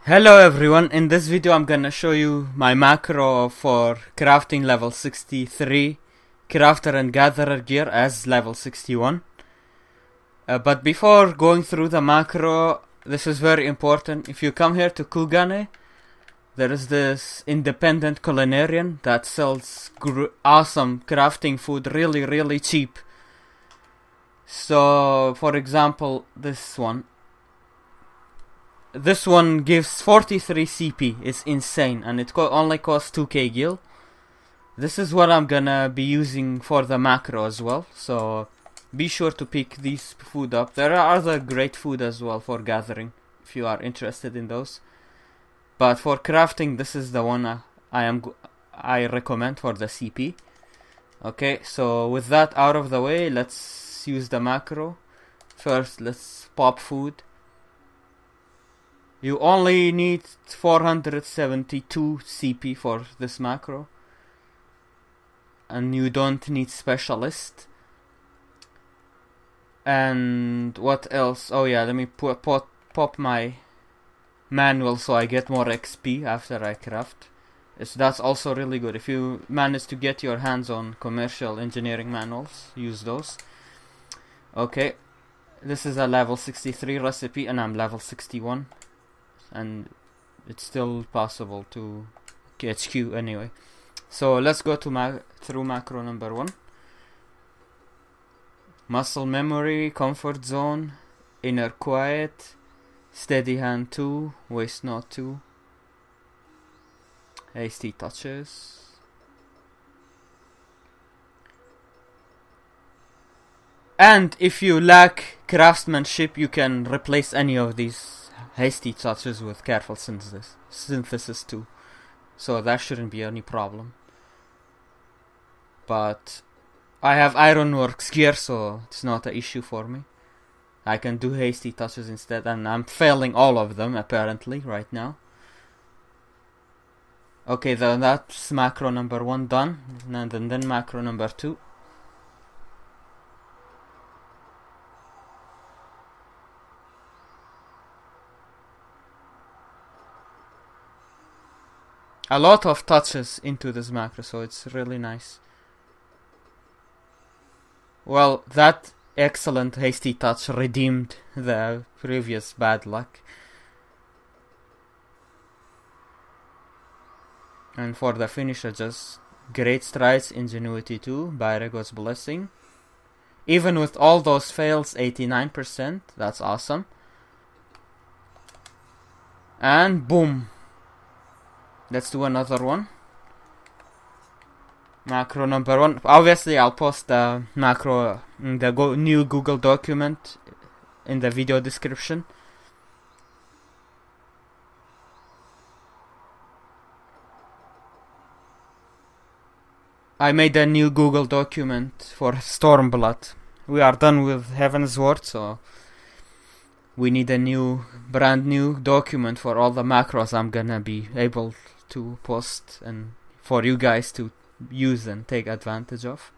Hello everyone, in this video I'm gonna show you my macro for crafting level 63 crafter and gatherer gear as level 61. But before going through the macro, this is very important. If you come here to Kugane, there is this independent culinarian that sells awesome crafting food really cheap. So for example, this one gives 43 CP. It's insane, and it only costs 2k gil. This is what I'm gonna be using for the macro as well, so be sure to pick these food up. There are other great food as well for gathering if you are interested in those, but for crafting this is the one I recommend for the CP. Okay, so with that out of the way, let's use the macro. First, let's pop food. You only need 472 CP for this macro, and you don't need specialist. And what else? Oh yeah, let me pop my manual so I get more XP after I craft. That's also really good. If you manage to get your hands on commercial engineering manuals, use those. Okay, this is a level 63 recipe and I'm level 61. And it's still possible to HQ anyway. So let's go to through macro number 1. Muscle memory, comfort zone, inner quiet, steady hand 2, waste knot 2, hasty touches. And if you lack craftsmanship, you can replace any of these hasty touches with careful synthesis too, so that shouldn't be any problem. But I have ironworks gear, so it's not an issue for me. I can do hasty touches instead, and I'm failing all of them apparently right now. Okay, that's macro number 1 done, and then macro number 2. A lot of touches into this macro, so it's really nice. Well, that excellent hasty touch redeemed the previous bad luck. And for the finisher, just great strides, ingenuity 2, Byrego's blessing. Even with all those fails, 89%, that's awesome. And boom. Let's do another one. Macro number 1. Obviously, I'll post the macro in the new Google document in the video description. I made a new Google document for Stormblood. We are done with Heaven's Ward, so we need a brand new document for all the macros I'm gonna be able to post and for you guys to use and take advantage of.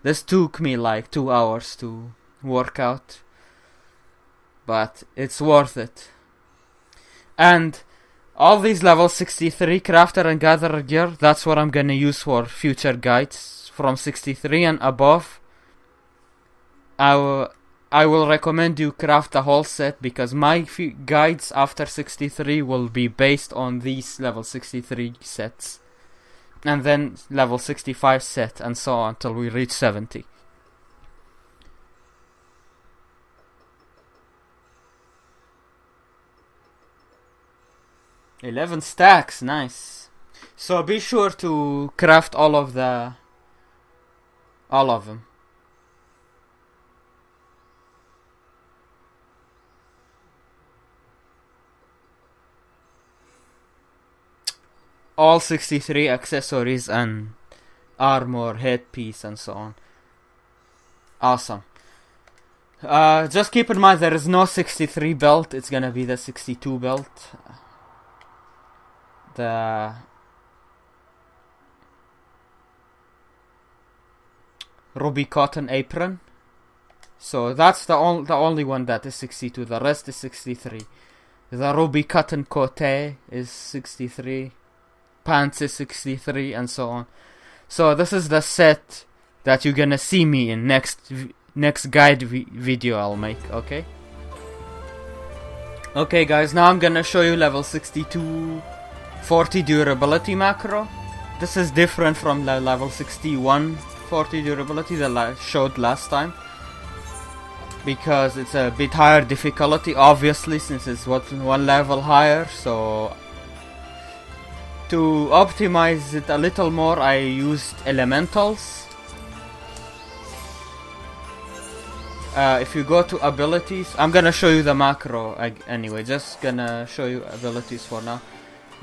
This took me like 2 hours to work out, but it's worth it. And all these level 63 crafter and gatherer gear, that's what I'm gonna use for future guides from 63 and above. I will recommend you craft the whole set, because my guides after 63 will be based on these level 63 sets. And then level 65 set, and so on until we reach 70. "11 stacks, nice." So be sure to craft all of them. All 63 accessories and armor, headpiece, and so on. Awesome. Just keep in mind there is no 63 belt. It's gonna be the 62 belt. The ruby cotton apron. So that's the only one that is 62. The rest is 63. The ruby cotton cote is 63. Pants is 63, and so on. So this is the set that you're gonna see me in next guide video I'll make, okay? Okay guys, now I'm gonna show you level 62 40 durability macro. This is different from the level 61 40 durability that I showed last time, because it's a bit higher difficulty, obviously, since it's one level higher. So to optimize it a little more, I used elementals. If you go to abilities, I'm gonna show you the macro anyway, just gonna show you abilities for now.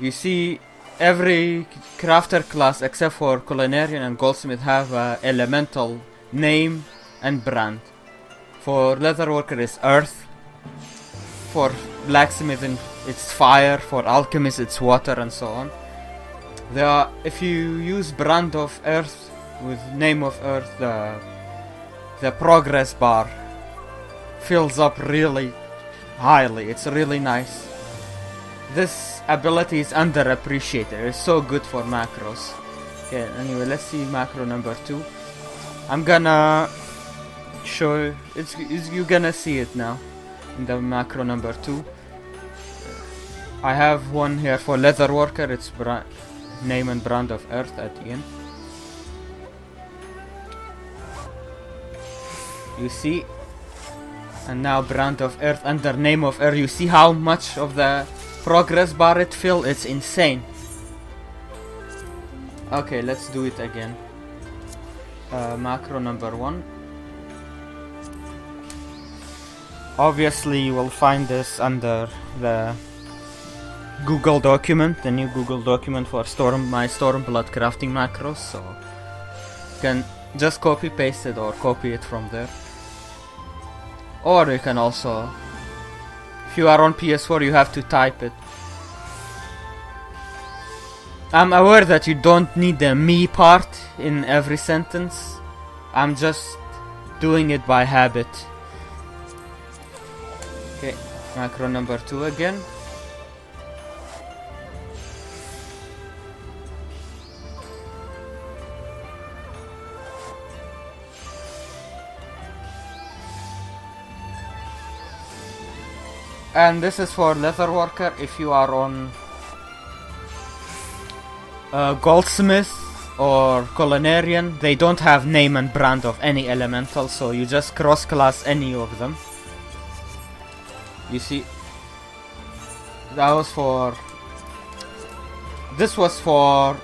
You see every crafter class except for culinarian and goldsmith have a elemental name and brand. For leatherworker it's earth, for blacksmithing it's fire, for alchemist it's water, and so on. If you use brand of earth with name of earth, the progress bar fills up really highly. It's really nice. This ability is underappreciated. It's so good for macros. Okay, anyway, let's see macro number 2. I'm gonna show you're gonna see it now in the macro number 2. I have one here for leatherworker. It's name and brand of earth at the end. You see, and now brand of earth under name of earth. You see how much of the progress bar it fills? It's insane. Okay, let's do it again. Macro number 1. Obviously you will find this under the Google document, the new Google document for my Stormblood crafting macros, so you can just copy paste it or copy it from there. Or you can also, if you are on PS4, you have to type it. I'm aware that you don't need the me part in every sentence. I'm just doing it by habit. Okay, macro number 2 again. And this is for leatherworker. If you are on goldsmith or culinarian, they don't have name and brand of any elemental, so you just cross class any of them. You see, that was for, this was for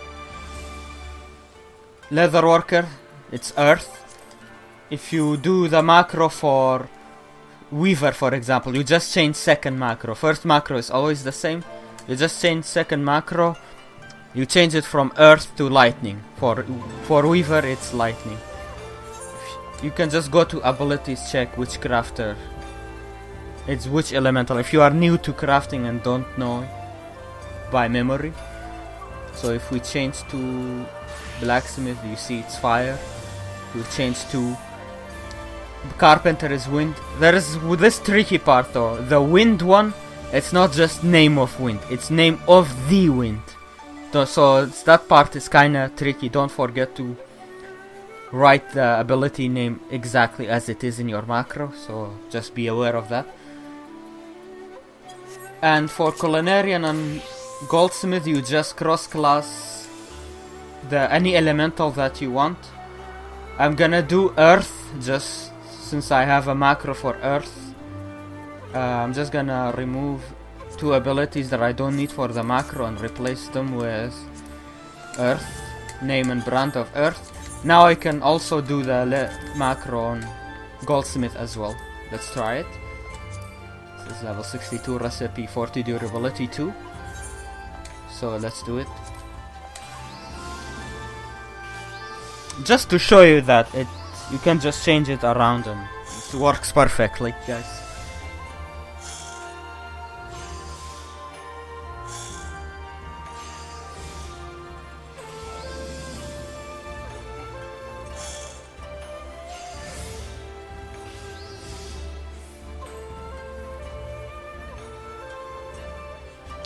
leatherworker, it's earth. If you do the macro for weaver, for example, you just change second macro. First macro is always the same. You just change second macro. You change it from earth to lightning. For weaver, it's lightning. You can just go to abilities, check which crafter, it's which elemental. If you are new to crafting and don't know by memory. So if we change to blacksmith, you see it's fire. We change to carpenter is wind. There is this tricky part though. The wind one, it's not just name of wind, it's name of the wind. So that part is kinda tricky. Don't forget to write the ability name exactly as it is in your macro, so just be aware of that. And for culinarian and goldsmith, you just cross class any elemental that you want. I'm gonna do earth just since I have a macro for earth. I'm just gonna remove 2 abilities that I don't need for the macro and replace them with earth, name and brand of earth. Now I can also do the macro on goldsmith as well. Let's try it. This is level 62 recipe, 40 durability 2. So let's do it. Just to show you that you can just change it around and it works perfectly, guys.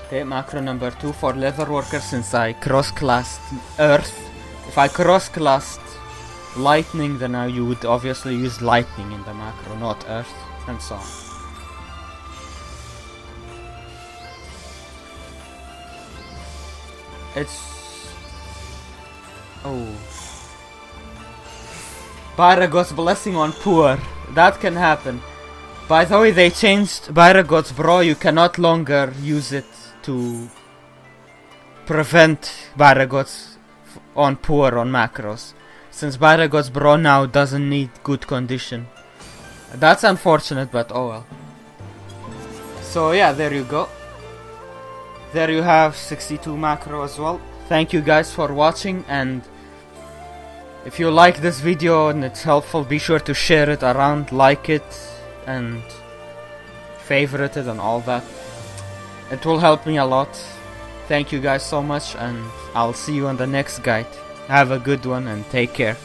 Okay, macro number 2 for leatherworker, since I cross-classed earth. If I cross-classed lightning, then you would obviously use lightning in the macro, not earth, and so on. It's... oh. Byragod's blessing on poor. That can happen. By the way, they changed Byragod's bro. You cannot longer use it to prevent Byragod's on poor on macros, since Byragod's bro now doesn't need good condition. That's unfortunate, but oh well. So yeah, there you go. There you have 62 macro as well. Thank you guys for watching, and if you like this video and it's helpful, be sure to share it around, like it, and favorite it and all that. It will help me a lot. Thank you guys so much, and I'll see you on the next guide. Have a good one and take care.